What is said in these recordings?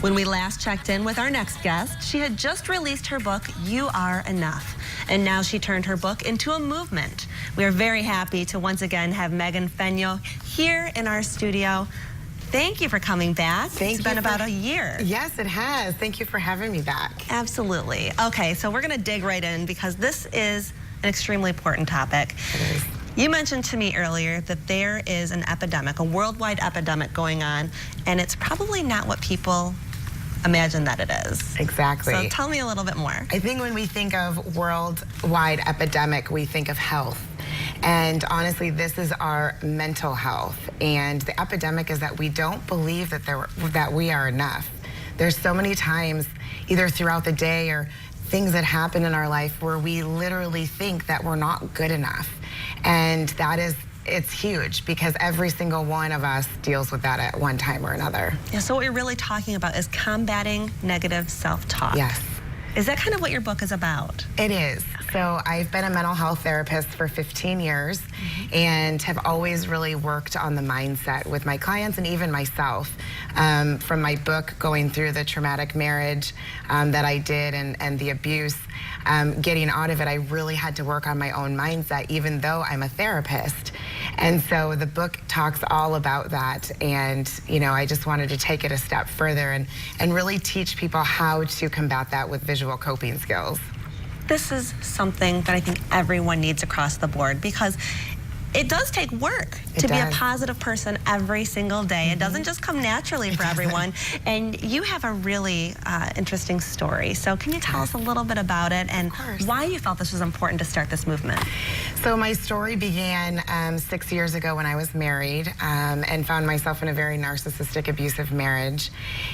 When we last checked in with our next guest, she had just released her book, You Are Enough. And now she turned her book into a movement. We are very happy to once again have Fenyoe here in our studio. Thank you for coming back. It's been about a year. Yes, it has. Thank you for having me back. Absolutely. Okay, so we're going to dig right in because this is an extremely important topic. It is. You mentioned to me earlier that there is an epidemic, a worldwide epidemic going on, and it's probably not what people imagine that it is. Exactly. So tell me a little bit more. I think when we think of worldwide epidemic, we think of health. And honestly, this is our mental health. And the epidemic is that we don't believe that we are enough. There's so many times, either throughout the day or things that happen in our life where we literally think that we're not good enough. And it's huge because every single one of us deals with that at one time or another. Yeah, so what you're really talking about is combating negative self-talk. Yes. Is that kind of what your book is about? It is. So I've been a mental health therapist for 15 years and have always really worked on the mindset with my clients and even myself. From my book, going through the traumatic marriage that I did and the abuse, getting out of it, I really had to work on my own mindset, even though I'm a therapist. And so the book talks all about that. And, you know, I just wanted to take it a step further and really teach people how to combat that with visual coping skills. This is something that I think everyone needs across the board because it does take work to be a positive person every single day. It doesn't just come naturally for everyone. And you have a really interesting story. So can you tell us a little bit about it and why you felt this was important to start this movement? So my story began 6 years ago when I was married and found myself in a very narcissistic, abusive marriage,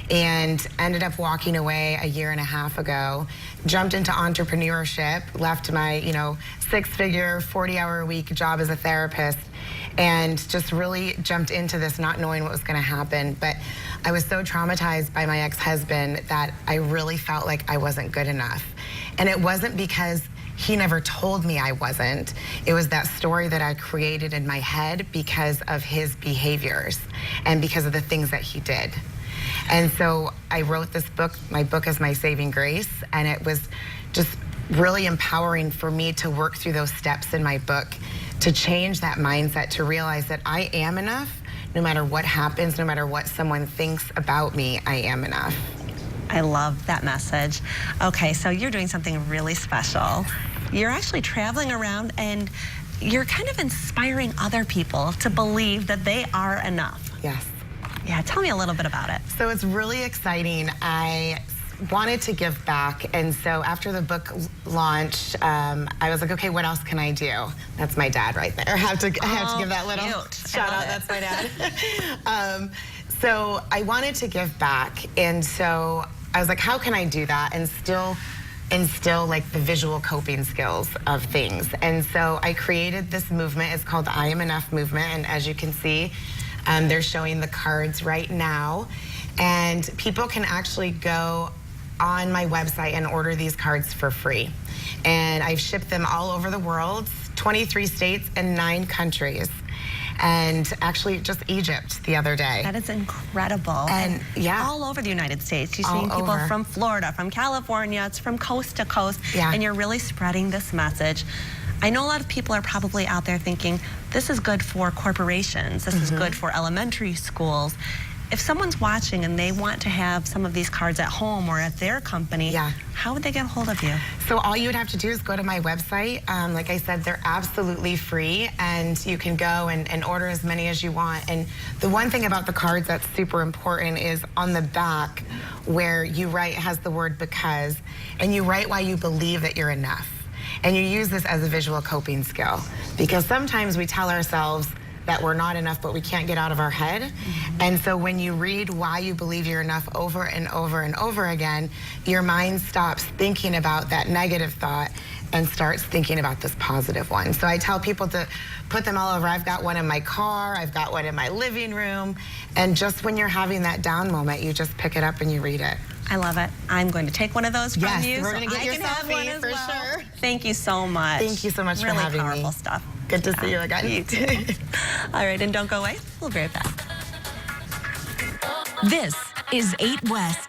and ended up walking away a year and a half ago, jumped into entrepreneurship, left my, six-figure, 40-hour-a-week job as a therapist, and just really jumped into this not knowing what was going to happen. But I was so traumatized by my ex-husband that I really felt like I wasn't good enough. And it wasn't because he never told me I wasn't. It was that story that I created in my head because of his behaviors and because of the things that he did. And so I wrote this book. My book is my saving grace, and it was just really empowering for me to work through those steps in my book to change that mindset, to realize that I am enough. No matter what happens, no matter what someone thinks about me, I am enough. I love that message. Okay, so you're doing something really special. You're actually traveling around and you're kind of inspiring other people to believe that they are enough. Yes. Yeah, tell me a little bit about it. So it's really exciting. I wanted to give back, and so after the book launched, I was like, okay, what else can I do? That's my dad right there. I have to give that little shout out. That's my dad. So I wanted to give back, and so I was like, how can I do that and still instill like the visual coping skills of things? And so I created this movement. It's called the I Am Enough movement, and as you can see, they're showing the cards right now, and people can actually go on my website and order these cards for free. And I've shipped them all over the world, 23 states and 9 countries. And actually just Egypt the other day. That is incredible. And yeah. All over the United States. You're seeing people from Florida, from California, it's from coast to coast. Yeah. And you're really spreading this message. I know a lot of people are probably out there thinking, this is good for corporations, this is good for elementary schools. If someone's watching and they want to have some of these cards at home or at their company, how would they get a hold of you? So all you would have to do is go to my website. Like I said, they're absolutely free, and you can go and order as many as you want. And the one thing about the cards that's super important is on the back where you write has the word because, and you write why you believe that you're enough. And you use this as a visual coping skill, because sometimes we tell ourselves that we're not enough, but we can't get out of our head. And so when you read why you believe you're enough over and over and over again, your mind stops thinking about that negative thought and starts thinking about this positive one. So I tell people to put them all over. I've got one in my car, I've got one in my living room, and just when you're having that down moment, you just pick it up and you read it. I love it. I'm going to take one of those from you. Yes, we're going to get your selfie for sure. Thank you so much. Thank you so much for having me. Really powerful stuff. Good to see you again. You too. All right, and don't go away. We'll be right back. This is 8 West.